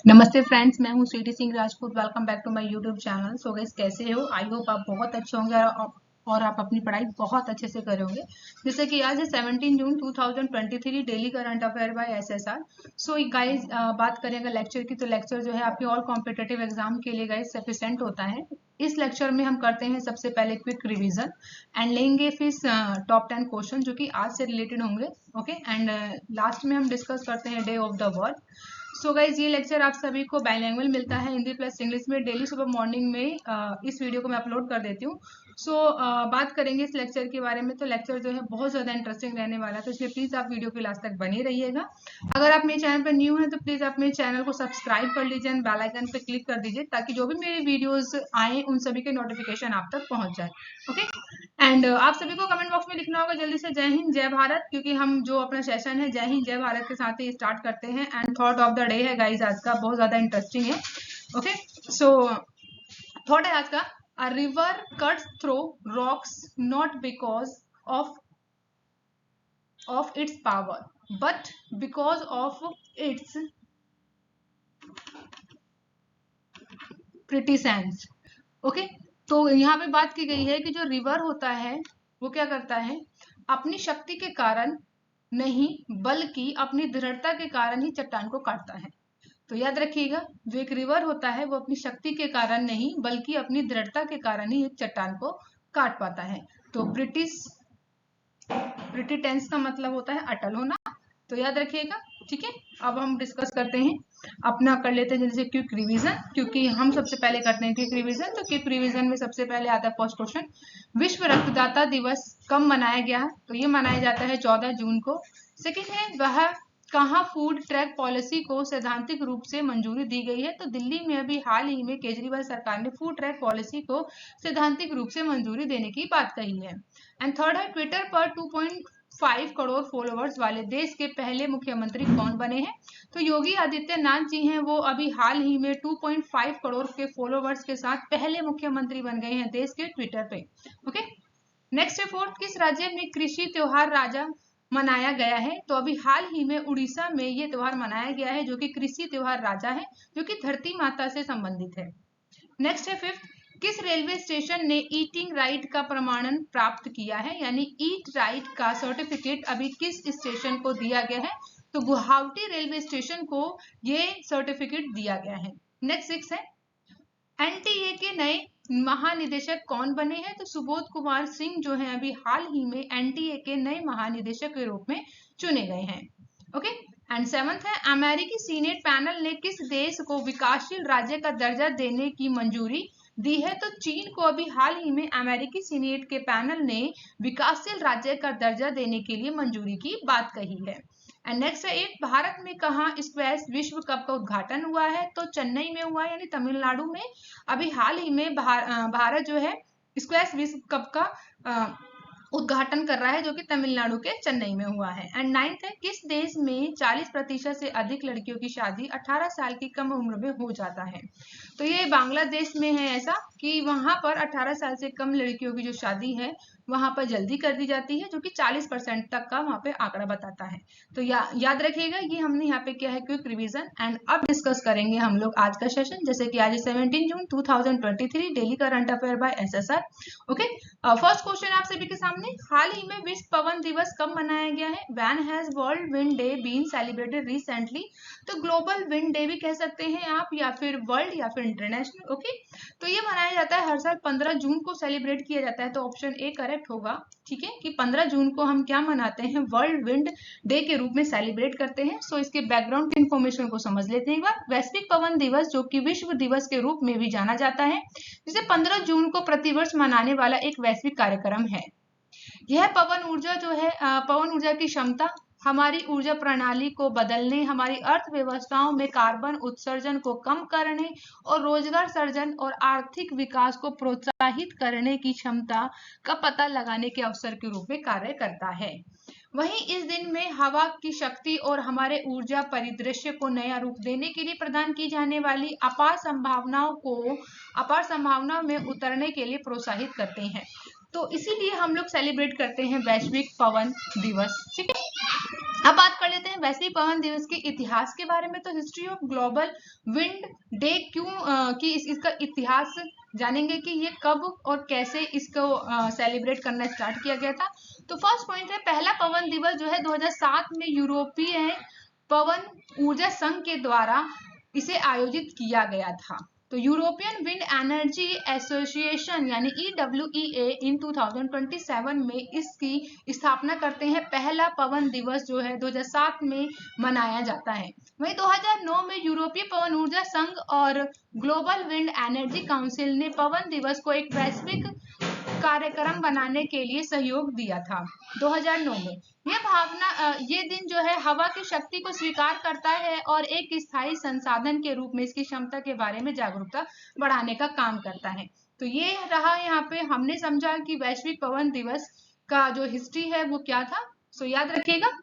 नमस्ते फ्रेंड्स, मैं हूं Sweety Singh Rajput. Welcome back to my YouTube channel. So guys, कैसे हो? आई होप आप बहुत अच्छे होंगे और आप अपनी पढ़ाई बहुत अच्छे से करोगे। जैसे कि आज है 17 June 2023, daily current affair by SSR. So guys, बात करें अगर लेक्चर की, तो लेक्चर जो है आपके ऑल कॉम्पिटिटिव एग्जाम के लिए गाइस सफिशिएंट होता है। इस लेक्चर में हम करते हैं सबसे पहले क्विक रिवीजन एंड लेंगे फिर टॉप 10 क्वेश्चन जो कि आज से रिलेटेड होंगे। ओके, एंड लास्ट में हम डिस्कस करते हैं day of the word. So guys, ये लेक्चर आप सभी को बाइलिंगुअल मिलता है, हिंदी प्लस इंग्लिश में। डेली सुबह मॉर्निंग में इस वीडियो को मैं अपलोड कर देती हूँ। सो बात करेंगे इस लेक्चर के बारे में, तो लेक्चर जो है बहुत ज्यादा इंटरेस्टिंग रहने वाला है, तो इसलिए प्लीज आप वीडियो के लास्ट तक बने रहिएगा। अगर आप मेरे चैनल पर न्यू हैं तो प्लीज आप मेरे चैनल को सब्सक्राइब कर लीजिए एंड बेल आइकन पे क्लिक कर दीजिए, ताकि जो भी मेरी वीडियोस आए उन सभी के नोटिफिकेशन आप तक पहुंच जाए। ओके, एंड आप सभी को कमेंट बॉक्स में लिखना होगा जल्दी से जय हिंद जय भारत, क्योंकि हम जो अपना सेशन है जय हिंद जय भारत के साथ ही स्टार्ट करते हैं। And thought of the day है गाइस आज का, बहुत ज्यादा इंटरेस्टिंग है। ओके, सो थॉट है आज का, a river cuts through rocks not because of its power but because of its pretty sense. Okay, तो यहाँ पे बात की गई है कि जो रिवर होता है वो क्या करता है, अपनी शक्ति के कारण नहीं बल्कि अपनी दृढ़ता के कारण ही चट्टान को काटता है। तो याद रखिएगा, जो एक रिवर होता है वो अपनी शक्ति के कारण नहीं बल्कि अपनी दृढ़ता के कारण ही एक चट्टान को काट पाता है। तो प्रिटी टेंस का मतलब होता है अटल होना, तो याद रखिएगा। ठीक है, अब हम डिस्कस करते हैं, अपना कर लेते हैं जैसे क्विक रिवीजन, क्योंकि हम सबसे पहले करते हैं क्विक रिवीजन। तो क्विक रिवीजन में सबसे पहले आता है फर्स्ट क्वेश्चन, विश्व रक्तदाता दिवस कब मनाया गया है? तो ये मनाया जाता है 14 जून को। सेकेंड है, वह कहाँ फूड ट्रैक पॉलिसी को सैद्धांतिक रूप से मंजूरी दी गई है? तो दिल्ली में अभी हाल ही में केजरीवाल सरकार ने फूड ट्रैक पॉलिसी को सैद्धांतिक रूप से मंजूरी देने की बात कही है। एंड थर्ड है, ट्विटर पर 2.5 करोड़ फॉलोअर्स वाले देश के पहले मुख्यमंत्री कौन बने हैं? तो योगी आदित्यनाथ जी हैं, वो अभी हाल ही में 2.5 करोड़ के फॉलोअर्स के साथ पहले मुख्यमंत्री बन गए हैं देश के ट्विटर पे। ओके, नेक्स्ट है फोर्थ, किस राज्य में कृषि त्योहार राजा मनाया गया है? तो अभी हाल ही में उड़ीसा में ये त्योहार मनाया गया है, जो कि कृषि त्योहार राजा है, जो कि धरती माता से संबंधित है। नेक्स्ट है फिफ्थ, किस रेलवे स्टेशन ने ईटिंग राइट का प्रमाणन प्राप्त किया है? यानी ईट राइट का सर्टिफिकेट अभी किस स्टेशन को दिया गया है? तो गुवाहाटी रेलवे स्टेशन को ये सर्टिफिकेट दिया गया है। नेक्स्ट सिक्स है, एनटीए के नए महानिदेशक कौन बने हैं? तो सुबोध कुमार सिंह जो है अभी हाल ही में एनटीए के नए महानिदेशक के रूप में चुने गए हैं। ओके, एंड सेवंथ है, अमेरिकी सीनेट पैनल ने किस देश को विकासशील राज्य का दर्जा देने की मंजूरी दी है? तो चीन को अभी हाल ही में अमेरिकी सीनेट के पैनल ने विकासशील राज्य का दर्जा देने के लिए मंजूरी की बात कही है। एंड नेक्स्ट है, एक भारत में कहाँ स्क्वैश विश्व कप का उद्घाटन हुआ है? तो चेन्नई में हुआ है, यानी तमिलनाडु में। अभी हाल ही में भारत जो है स्क्वैश विश्व कप का उद्घाटन कर रहा है, जो कि तमिलनाडु के चेन्नई में हुआ है। एंड नाइन्थ है, किस देश में 40% से अधिक लड़कियों की शादी 18 साल की कम उम्र में हो जाता है? तो ये बांग्लादेश में है ऐसा कि वहां पर 18 साल से कम लड़कियों की जो शादी है वहां पर जल्दी कर दी जाती है, जो कि 40% तक का वहां पे आंकड़ा बताता है। तो याद रखिएगा, ये हमने यहाँ पे किया है क्विक रिवीजन। एंड अब डिस्कस करेंगे हम लोग आज का सेशन, जैसे कि आज 17 June 2023, daily current affair by SSR. Okay, first question आप सभी के सामने, हाल ही में विश्व पवन दिवस कब मनाया गया है? When has world wind day been celebrated recently? तो ग्लोबल विंड डे भी कह सकते हैं आप, या फिर वर्ल्ड, या फिर इंटरनेशनल। ओके, तो ये मनाया जाता है हर साल 15 जून को सेलिब्रेट किया जाता है, तो ऑप्शन ए करेक्ट होगा। ठीक है, कि 15 जून को हम क्या मनाते हैं? वर्ल्ड विंड डे के रूप में सेलिब्रेट करते हैं। सो इसके बैकग्राउंड की इन्फॉर्मेशन को समझ लेते हैं एक बार। वैश्विक पवन दिवस, जो कि विश्व दिवस के रूप में भी जाना जाता है, जिसे 15 जून को प्रतिवर्ष मनाने वाला एक वैश्विक कार्यक्रम है। यह पवन ऊर्जा जो है, पवन ऊर्जा की क्षमता हमारी ऊर्जा प्रणाली को बदलने, हमारी अर्थव्यवस्थाओं में कार्बन उत्सर्जन को कम करने और रोजगार सृजन और आर्थिक विकास को प्रोत्साहित करने की क्षमता का पता लगाने के अवसर के रूप में कार्य करता है। वहीं इस दिन में हवा की शक्ति और हमारे ऊर्जा परिदृश्य को नया रूप देने के लिए प्रदान की जाने वाली अपार संभावनाओं में उतरने के लिए प्रोत्साहित करते हैं। तो इसीलिए हम लोग सेलिब्रेट करते हैं वैश्विक पवन दिवस। ठीक है, अब बात कर लेते हैं वैश्विक पवन दिवस के इतिहास के बारे में। तो history of global wind day क्यों कि इसका इतिहास जानेंगे कि ये कब और कैसे इसको सेलिब्रेट करना स्टार्ट किया गया था। तो फर्स्ट पॉइंट है, पहला पवन दिवस जो है 2007 में यूरोपीय पवन ऊर्जा संघ के द्वारा इसे आयोजित किया गया था। तो यूरोपियन विंड एनर्जी एसोसिएशन यानी EWEA इन 2027 में इसकी स्थापना करते हैं। पहला पवन दिवस जो है 2007 में मनाया जाता है। वहीं 2009 में यूरोपीय पवन ऊर्जा संघ और ग्लोबल विंड एनर्जी काउंसिल ने पवन दिवस को एक वैश्विक कार्यक्रम बनाने के लिए सहयोग दिया था 2009 में। ये दिन जो है हवा की शक्ति को स्वीकार करता है और एक स्थायी संसाधन के रूप में इसकी क्षमता के बारे में जागरूकता बढ़ाने का काम करता है। तो ये रहा, यहाँ पे हमने समझा कि वैश्विक पवन दिवस का जो हिस्ट्री है वो क्या था। सो याद रखिएगा।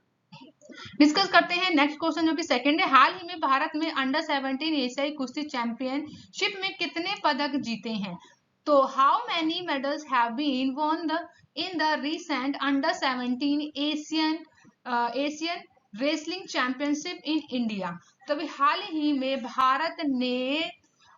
डिस्कस करते हैं नेक्स्ट क्वेश्चन जो कि सेकंड है, हाल ही में भारत में अंडर 17 एशियाई कुश्ती चैंपियनशिप में कितने पदक जीते हैं। तो how many medals have been won in the recent under 17 Asian wrestling championship in India. तो अभी हाल ही में भारत ने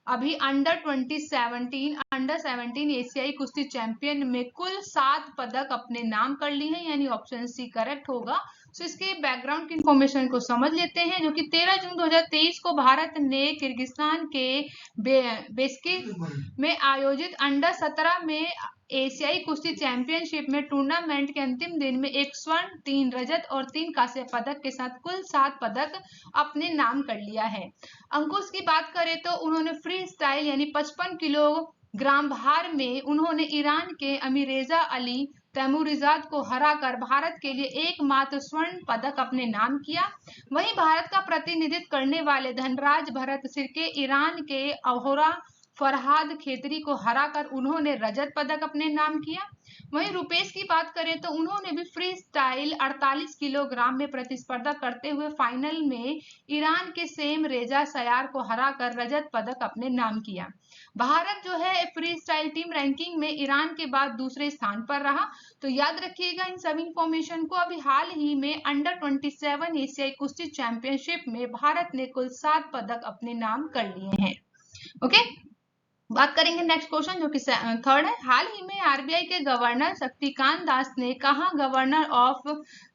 अभी अंडर 17 एशियाई कुश्ती चैंपियन में कुल 7 पदक अपने नाम कर लिए हैं, यानी ऑप्शन सी करेक्ट होगा। तो इसके बैकग्राउंड की इंफॉर्मेशन को समझ लेते हैं, जो कि 13 जून 2023 को भारत ने किर्गिस्तान के बेस्किक में आयोजित अंडर 17 में एशियाई कुश्ती चैंपियनशिप में टूर्नामेंट के अंतिम दिन में 1 स्वर्ण 3 रजत और 3 कांस्य पदक के साथ कुल 7 पदक अपने नाम कर लिया है। अंकुश की बात करें तो उन्होंने फ्री स्टाइल यानी 55 किलोग्राम भार में उन्होंने ईरान के अमीरेजा अली तैमूरिजाद को हराकर भारत के लिए एकमात्र स्वर्ण पदक अपने नाम किया। वहीं भारत का प्रतिनिधित्व करने वाले धनराज भरत सिरके ईरान के अहोरा फरहाद खेतरी को हराकर उन्होंने रजत पदक अपने नाम किया। वहीं रुपेश की बात करें तो उन्होंने भी फ्री स्टाइल 48 किलोग्राम में प्रतिस्पर्धा करते हुए फाइनल में ईरान के सेम रेजा सयार को हराकर रजत पदक अपने नाम किया। भारत जो है फ्री स्टाइल टीम रैंकिंग में ईरान के बाद दूसरे स्थान पर रहा। तो याद रखिएगा इन सभी इंफॉर्मेशन को। अभी हाल ही में अंडर 27 एशियाई कुश्ती चैंपियनशिप में भारत ने कुल 7 पदक अपने नाम कर लिए हैं। ओके, बात करेंगे नेक्स्ट क्वेश्चन जो कि थर्ड है, हाल ही में आरबीआई के गवर्नर शक्तिकांत दास ने कहां governor of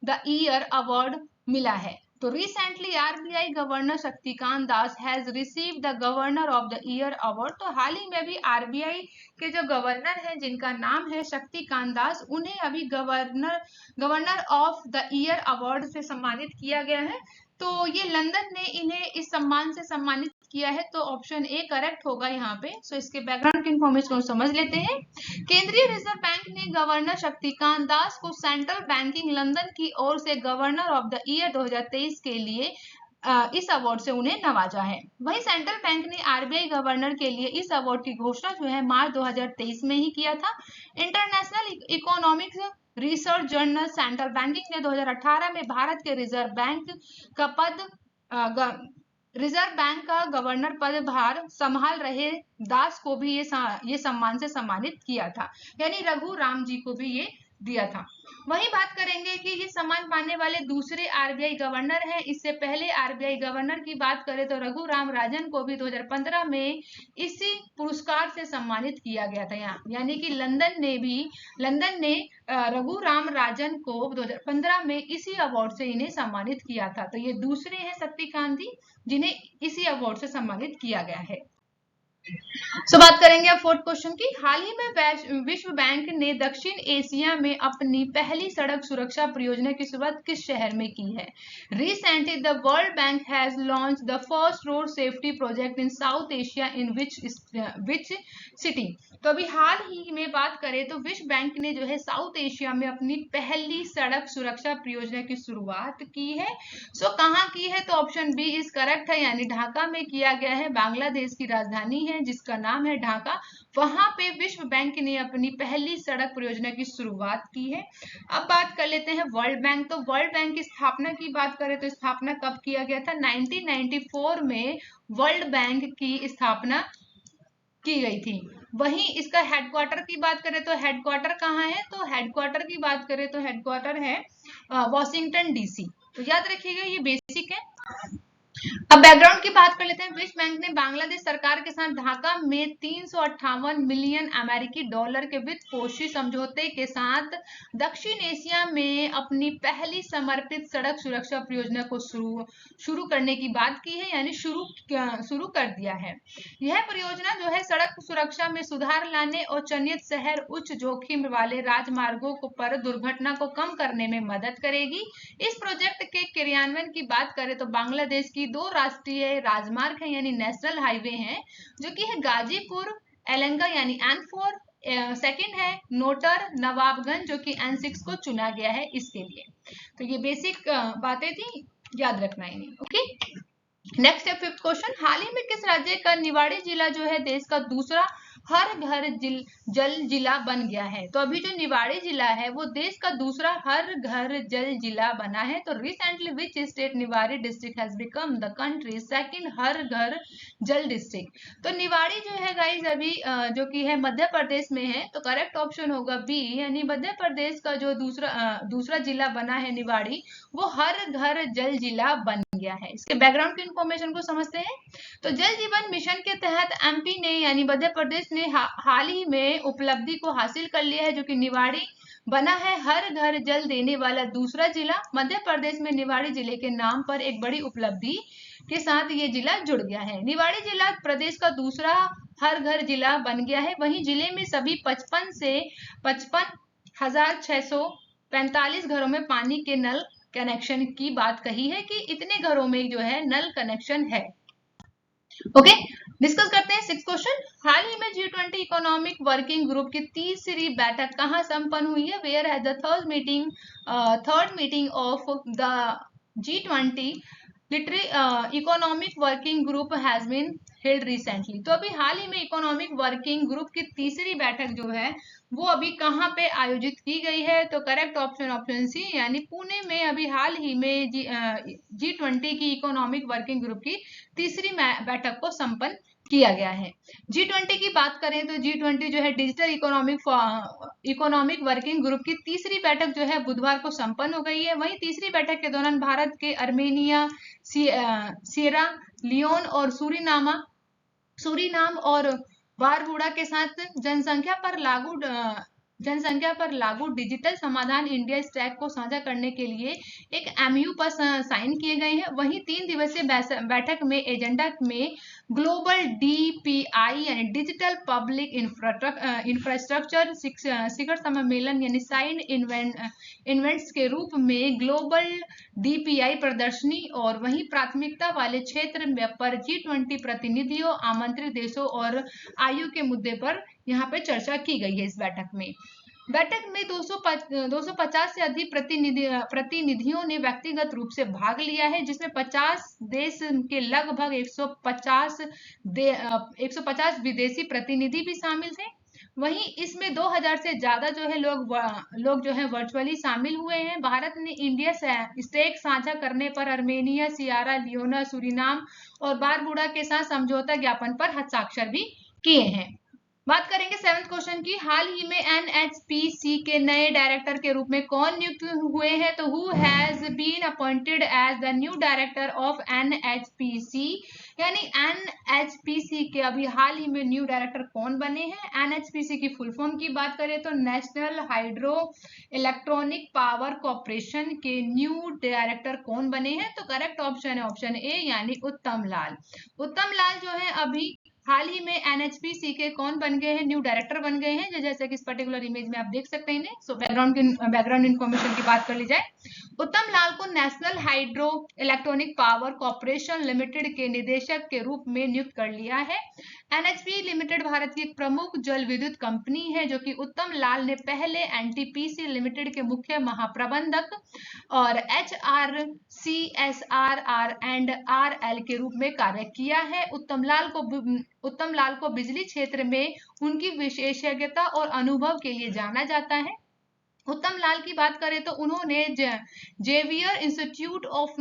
the year award मिला है। तो recently RBI governor Shaktikanta Das has received the governor of the year award. तो हाल ही में भी आरबीआई के जो गवर्नर हैं जिनका नाम है शक्तिकांत दास, उन्हें अभी governor of the year award से सम्मानित किया गया है। तो ये लंदन ने इन्हें इस सम्मान से सम्मानित किया है। तो ऑप्शन ए करेक्ट होगा यहाँ पे। सो इसके बैकग्राउंड की इंफॉर्मेशन को समझ लेते हैं। केंद्रीय रिजर्व बैंक ने गवर्नर शक्तिकांत दास को सेंट्रल बैंकिंग लंदन की ओर से गवर्नर ऑफ द ईयर 2023 के लिए इस अवार्ड से उन्हें नवाजा है। वहीं सेंट्रल बैंक ने आरबीआई गवर्नर के लिए इस अवार्ड की घोषणा जो है मार्च 2023 में ही किया था। International economics research journal central banking ने 2018 में भारत के रिजर्व बैंक का गवर्नर पदभार संभाल रहे दास को भी ये सम्मान से सम्मानित किया था, यानी रघु राम जी को भी ये दिया था। वहीं बात करेंगे कि ये सम्मान पाने वाले दूसरे आरबीआई गवर्नर हैं। इससे पहले आरबीआई गवर्नर की बात करें तो रघु राम राजन को भी 2015 में इसी पुरस्कार से सम्मानित किया गया था। यानी कि लंदन ने रघु राम राजन को 2015 में इसी अवार्ड से इन्हें सम्मानित किया था। तो ये दूसरे हैं शक्तिकांत जी जिन्हें इसी अवार्ड से सम्मानित किया गया है। बात करेंगे अब फोर्थ क्वेश्चन की, हाल ही में विश्व बैंक ने दक्षिण एशिया में अपनी पहली सड़क सुरक्षा परियोजना की शुरुआत किस शहर में की है। Recently the world bank has launch the first road safety project in south Asia in which city. तो अभी हाल ही में बात करें तो विश्व बैंक ने जो है साउथ एशिया में अपनी पहली सड़क सुरक्षा परियोजना की शुरुआत की है। कहाँ की है, तो ऑप्शन बी इज करेक्ट है, यानी ढाका में किया गया है। बांग्लादेश की राजधानी है जिसका नाम है ढाका। वहां पे विश्व बैंक ने अपनी पहली सड़क परियोजना की शुरुआत की है। अब बात कर लेते हैं वर्ल्ड बैंक। तो वर्ल्ड बैंक की स्थापना की बात करें तो स्थापना कब किया गया था, 1994 में वर्ल्ड बैंक की स्थापना की गई थी। वहीं इसका हेडक्वार्टर की बात करें तो हेडक्वार्टर कहाँ है, तो हेडक्वार्टर की बात करें तो हेडक्वार्टर है वॉशिंगटन डीसी। तो याद रखिएगा, ये बेसिक है। अब बैकग्राउंड की बात कर लेते हैं। विश्व बैंक ने बांग्लादेश सरकार के साथ ढाका में 358 मिलियन अमेरिकी डॉलर के वित्त पोषी समझौते के साथ दक्षिण एशिया में अपनी पहली समर्पित सड़क सुरक्षा परियोजना को शुरू करने की बात की है, यानी शुरू कर दिया है। यह परियोजना जो है सड़क सुरक्षा में सुधार लाने और चयनित शहर उच्च जोखिम वाले राजमार्गों पर दुर्घटना को कम करने में मदद करेगी। इस प्रोजेक्ट के क्रियान्वयन की बात करें तो बांग्लादेश की 2 राष्ट्रीय राजमार्ग हैं, यानी नेशनल हाईवे हैं, जो कि है गाजीपुर एलंगा यानी N4, सेकंड है नोटर नवाबगंज जो कि N6 को चुना गया है इसके लिए। तो ये बेसिक बातें थी, याद रखना है नहीं। ओके, नेक्स्ट है 5th क्वेश्चन। हाल ही में किस राज्य का निवाड़ी जिला जो है देश का दूसरा हर घर जल जिला बन गया है? तो अभी जो निवाड़ी जिला है वो देश का दूसरा हर घर जल जिला बना है। तो recently which state Niwari district has become the country second Har Ghar Jal district? तो निवाड़ी जो है गाइस अभी जो कि है मध्य प्रदेश में है, तो करेक्ट ऑप्शन होगा बी, यानी मध्य प्रदेश का जो दूसरा जिला बना है निवाड़ी, वो हर घर जल जिला बन गया है। इसके बैकग्राउंड की इंफॉर्मेशन को समझते हैं। तो जल जीवन मिशन के तहत एमपी ने यानी मध्य प्रदेश ने हाल ही में उपलब्धि को हासिल कर लिया है, जो कि निवाड़ी बना है हर घर जल देने वाला दूसरा जिला। मध्य प्रदेश में निवाड़ी जिले के नाम पर एक बड़ी उपलब्धि के साथ ये जिला जुड़ गया है। निवाड़ी जिला प्रदेश का दूसरा हर घर जिला बन गया है। वहीं जिले में सभी 55 से 55,645 घरों में पानी के नल कनेक्शन की बात कही है कि इतने घरों में जो है नल कनेक्शन है। ओके, डिस्कस करते हैं 6th क्वेश्चन। हाल ही में G20 इकोनॉमिक वर्किंग ग्रुप की तीसरी बैठक कहां संपन्न हुई है? Where has the third meeting of the G20 economic working group has been held recently? तो अभी हाल ही में इकोनॉमिक वर्किंग ग्रुप की तीसरी बैठक जो है वो अभी कहाँ पे आयोजित की गई है? तो करेक्ट ऑप्शन सी, यानी पुणे में अभी हाल ही में G20 की इकोनॉमिक वर्किंग ग्रुप की तीसरी बैठक को संपन्न किया गया है। G20 की बात करें तो G20 जो है डिजिटल इकोनॉमिक वर्किंग ग्रुप की तीसरी बैठक जो है बुधवार को संपन्न हो गई है। वहीं तीसरी बैठक के दौरान भारत के अर्मेनिया, सिएरा लियोन और सूरीनाम और बारबुडा के साथ जनसंख्या पर लागू डिजिटल समाधान इंडिया स्टैक को साझा करने के लिए एक MOU पर साइन किए गए हैं। वहीं 3 दिवसीय बैठक में एजेंडा में ग्लोबल DPI यानी डिजिटल पब्लिक इंफ्रास्ट्रक्चर शिखर सम्मेलन यानी साइड इवेंट्स के रूप में ग्लोबल DPI प्रदर्शनी और वहीं प्राथमिकता वाले क्षेत्र पर G20 प्रतिनिधियों, आमंत्रित देशों और आयु के मुद्दे पर यहाँ पे चर्चा की गई है। इस बैठक में 250 से अधिक प्रतिनिधियों ने व्यक्तिगत रूप से भाग लिया है, जिसमें 50 देश के लगभग 150 विदेशी प्रतिनिधि भी शामिल थे। वहीं इसमें 2000 से ज्यादा जो है लोग जो है वर्चुअली शामिल हुए हैं। भारत ने इंडिया स्टेक साझा करने पर अर्मेनिया, सियारा लियोना, सूरीनाम और बारबुडा के साथ समझौता ज्ञापन पर हस्ताक्षर भी किए हैं। बात करेंगे 7th क्वेश्चन की। हाल ही में NHPC के नए डायरेक्टर के रूप में कौन नियुक्त हुए हैं? तो who has been appointed as the new director of NHPC, यानी NHPC के अभी हाल ही में न्यू डायरेक्टर कौन बने हैं? NHPC की फुल फॉर्म की बात करें तो national hydro electronic power corporation के न्यू डायरेक्टर कौन बने हैं? तो करेक्ट ऑप्शन है ऑप्शन ए, यानी उत्तम लाल। उत्तम लाल जो है अभी हाल ही में NHPC के कौन बन गए हैं? न्यू डायरेक्टर बन गए हैं, जैसे कि इस पर्टिकुलर इमेज में आप देख सकते हैं। सो बैकग्राउंड इन्फॉर्मेशन की बात कर ली जाए, उत्तम लाल को national hydro electronic power corporation limited के निदेशक के रूप में नियुक्त कर लिया है। NHPC लिमिटेड भारत की एक प्रमुख जल विद्युत कंपनी है, जो कि उत्तम लाल ने पहले NTPC लिमिटेड के मुख्य महाप्रबंधक और HRCSRR&RL के रूप में कार्य किया है। उत्तम लाल को बिजली क्षेत्र में उनकी विशेषज्ञता और अनुभव के लिए जाना जाता है। उत्तम लाल की बात करें तो उन्होंने Xavier institute of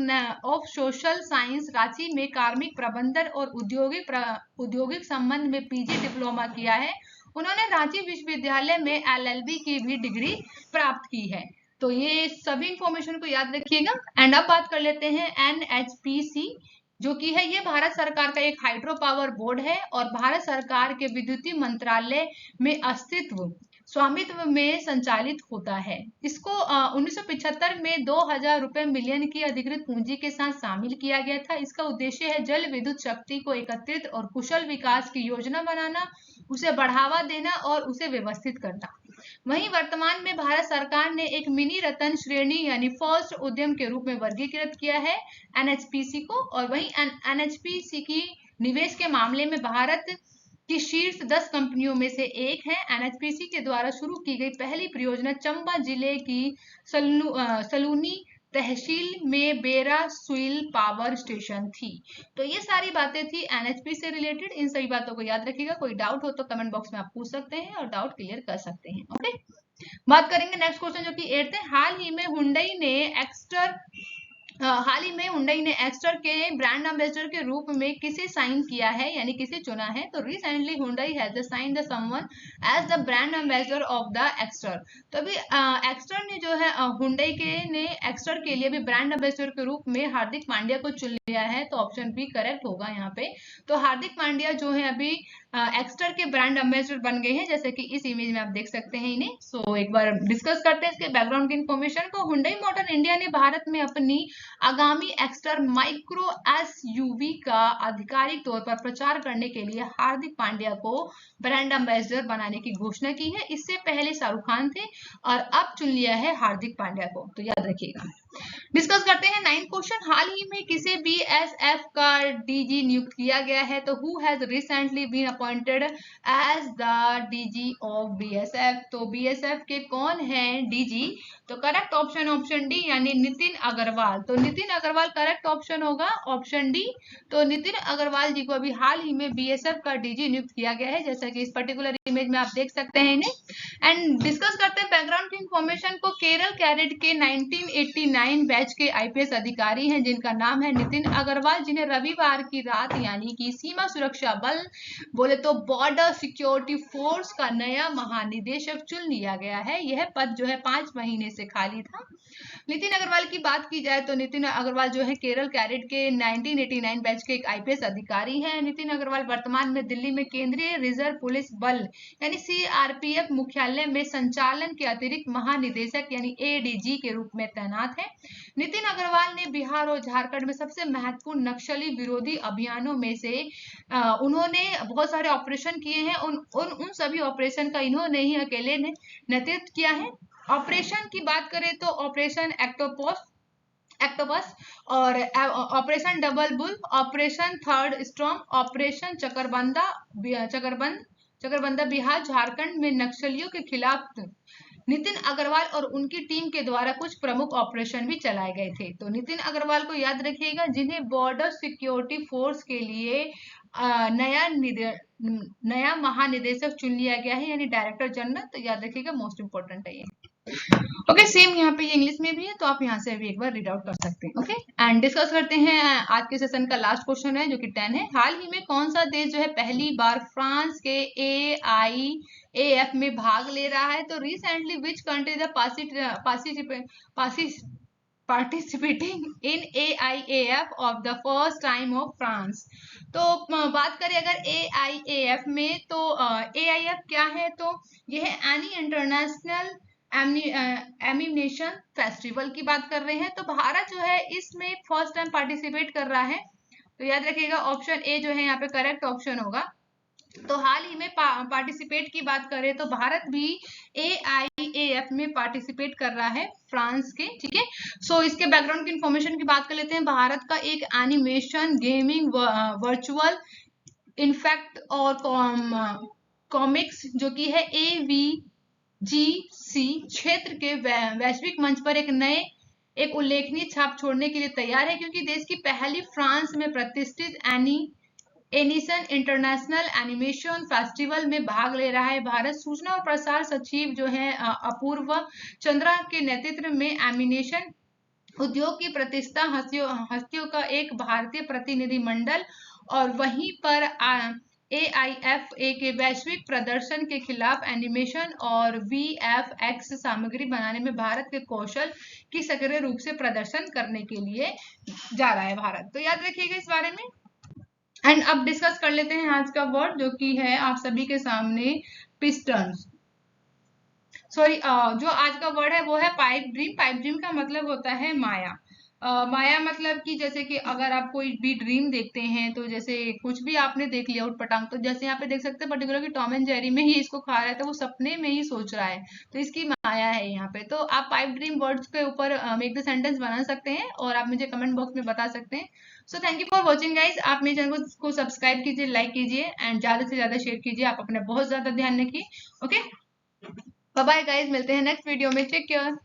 social science Ranchi में कार्मिक प्रबंधन और औद्योगिक संबंध में PG डिप्लोमा किया है उन्होंने रांची विश्वविद्यालय में LLB की भी डिग्री प्राप्त की है। तो ये सभी इंफॉर्मेशन को याद रखिएगा। एंड अब बात कर लेते हैं NHPC जो कि है, ये भारत सरकार का एक हाइड्रो पावर बोर्ड है और भारत सरकार के विद्युत मंत्रालय में स्वामित्व में संचालित होता है। इसको 1975 में 2000 रुपए मिलियन की अधिकृत पूंजी के साथ शामिल किया गया था। इसका उद्देश्य है जल विद्युत शक्ति को एकत्रित और कुशल विकास की योजना बनाना, उसे बढ़ावा देना और उसे व्यवस्थित करना। वहीं वर्तमान में भारत सरकार ने एक मिनी रत्न श्रेणी यानी फर्स्ट उद्यम के रूप में वर्गीकृत किया है NHPC को। और वहीं NHPC की निवेश के मामले में भारत की शीर्ष 10 कंपनियों में से एक है। NHPC के द्वारा शुरू की गई पहली परियोजना चंबा जिले की सलूनी तहसील में बेरा सुइल पावर स्टेशन थी। तो ये सारी बातें थी NHP से रिलेटेड। इन सभी बातों को याद रखिएगा। कोई डाउट हो तो कमेंट बॉक्स में आप पूछ सकते हैं और डाउट क्लियर कर सकते हैं। ओके, बात करेंगे नेक्स्ट क्वेश्चन जो कि 8th है। हाल ही में हुंडई ने एक्स्टर के ब्रांड एम्बेसडर के रूप में किसे साइन किया है यानी किसे चुना है? तो recently Hyundai has signed the someone as the brand ambassador of the Exter. तो अभी एक्स्टर ने जो है हुंडई ने एक्स्टर के लिए भी ब्रांड एम्बेसडर के रूप में हार्दिक पांड्या को चुन लिया है। तो ऑप्शन बी करेक्ट होगा यहाँ पे। तो हार्दिक पांड्या जो है अभी एक्स्टर के ब्रांड एम्बेसडर बन गए हैं, जैसे कि इस इमेज में आप देख सकते हैं इन्हें। सो एक बार डिस्कस करते हैं इसके बैकग्राउंड की इन्फॉर्मेशन को। हुंडई मोटर इंडिया ने भारत में अपनी आगामी एक्स्टर माइक्रो SUV का आधिकारिक तौर पर प्रचार करने के लिए हार्दिक पांड्या को ब्रांड एम्बेसडर बनाने की घोषणा की है। इससे पहले शाहरुख खान थे और अब चुन लिया है हार्दिक पांड्या को। तो याद रखिएगा। डिस्कस करते हैं 9th क्वेश्चन। हाल ही में किसे BSF का DG नियुक्त किया गया है? तो who has recently been appointed as the DG of BSF। तो BSF के कौन है DG? तो करेक्ट ऑप्शन डी यानी नितिन अग्रवाल। तो नितिन अग्रवाल करेक्ट ऑप्शन होगा, ऑप्शन डी। तो नितिन अग्रवाल जी को अभी हाल ही में BSF का DG नियुक्त किया गया है, जैसा कि इस पर्टिकुलर इमेज में आप देख सकते हैं इन्हें। एंड डिस्कस करते हैं बैकग्राउंड की इंफॉर्मेशन को। केरल कैडेट के 1989 बैच के IPS अधिकारी हैं जिनका नाम है नितिन अग्रवाल, जिन्हें रविवार की रात यानी कि सीमा सुरक्षा बल बोले तो बॉर्डर सिक्योरिटी फोर्स का नया महानिदेशक चुन लिया गया है। यह पद जो है 5 महीने से खाली था। नितिन अग्रवाल की बात की जाए तो नितिन अग्रवाल जो है केरल कैडेट के 1989 बैच के एक IPS अधिकारी हैं। नितिन अग्रवाल वर्तमान में दिल्ली में केंद्रीय रिजर्व पुलिस बल यानी CRPF मुख्यालय में संचालन के अतिरिक्त महानिदेशक यानी ADG के रूप में तैनात है। नितिन अग्रवाल ने बिहार और झारखंड में सबसे महत्वपूर्ण नक्सली विरोधी अभियानों में से उन्होंने बहुत सारे ऑपरेशन किए हैं। उन सभी ऑपरेशन का इन्होंने ही अकेले ने नेतृत्व किया है। ऑपरेशन की बात करें तो ऑपरेशन एक्टोपस और operation double bull, operation third storm, operation Chakarbanda Bihar Jharkhand में नक्सलियों के खिलाफ नितिन अग्रवाल और उनकी टीम के द्वारा कुछ प्रमुख ऑपरेशन भी चलाए गए थे। तो नितिन अग्रवाल को याद रखिएगा, जिन्हें बॉर्डर सिक्योरिटी फोर्स के लिए नया महानिदेशक चुन लिया गया है यानी डायरेक्टर जनरल। तो याद रखिएगा, मोस्ट इंपोर्टेंट है ये। ओके, सेम यहाँ पे इंग्लिश में भी है, तो आप यहाँ से भी एक बार रीड आउट कर सकते हैं। ओके, एंड डिस्कस करते हैं आज के सेशन का लास्ट क्वेश्चन है जो कि 10 है। हाल ही में कौन सा देश जो है पहली बार फ्रांस के AIAF में भाग ले रहा है? तो recently which country the participating in AIAF of the first time of France। तो बात करें अगर AIAF में, तो AIF क्या है? तो यह है एनी इंटरनेशनल एम्यूनेशन फेस्टिवल की बात कर रहे हैं। तो भारत जो है इसमें फर्स्ट टाइम पार्टिसिपेट कर रहा है। तो याद रखिएगा ऑप्शन ए जो है यहाँ पे करेक्ट ऑप्शन होगा। तो हाल ही में पार्टिसिपेट की बात करें तो भारत भी AIAF में पार्टिसिपेट कर रहा है फ्रांस के। ठीक है, सो इसके बैकग्राउंड की इंफॉर्मेशन की बात कर लेते हैं। भारत का एक एनिमेशन गेमिंग वर्चुअल इनफैक्ट और कॉमिक्स जो कि है AVGC क्षेत्र के वैश्विक मंच पर एक उल्लेखनीय छाप छोड़ने के लिए तैयार है, क्योंकि देश की पहली फ्रांस में प्रतिष्ठित एनिसन इंटरनेशनल एनिमेशन फेस्टिवल में भाग ले रहा है। भारत सूचना और प्रसार सचिव जो है अपूर्व चंद्रा के नेतृत्व में एनिमेशन उद्योग की प्रतिष्ठित हस्तियों का एक भारतीय प्रतिनिधिमंडल और वहीं पर AIFA के वैश्विक प्रदर्शन के खिलाफ एनिमेशन और VFX सामग्री बनाने में भारत के कौशल की सक्रिय रूप से प्रदर्शन करने के लिए जा रहा है भारत। तो याद रखिएगा इस बारे में। एंड अब डिस्कस कर लेते हैं आज का वर्ड, जो कि है आप सभी के सामने पिस्टन्स। सॉरी, जो आज का वर्ड है वो है पाइप ड्रीम। पाइप ड्रीम का मतलब होता है माया। माया मतलब कि जैसे कि अगर आप कोई भी ड्रीम देखते हैं, तो जैसे कुछ भी आपने देख लिया उठ पटांग, तो जैसे यहाँ पे देख सकते हैं पर्टिकुलर कि टॉम एंड जेरी में ही इसको खा रहा है, तो वो सपने में ही सोच रहा है, तो इसकी माया है यहाँ पे। तो आप पाइप ड्रीम वर्ड्स के ऊपर मेक द सेंटेंस बना सकते हैं और आप मुझे कमेंट बॉक्स में बता सकते हैं। So thank you for watching guys. आप मेरे चैनल को सब्सक्राइब कीजिए, लाइक कीजिए एंड ज्यादा से ज्यादा शेयर कीजिए। आप अपना बहुत ज्यादा ध्यान रखिए। ओके, बाय बाय गाइज, मिलते हैं नेक्स्ट वीडियो में। Take care.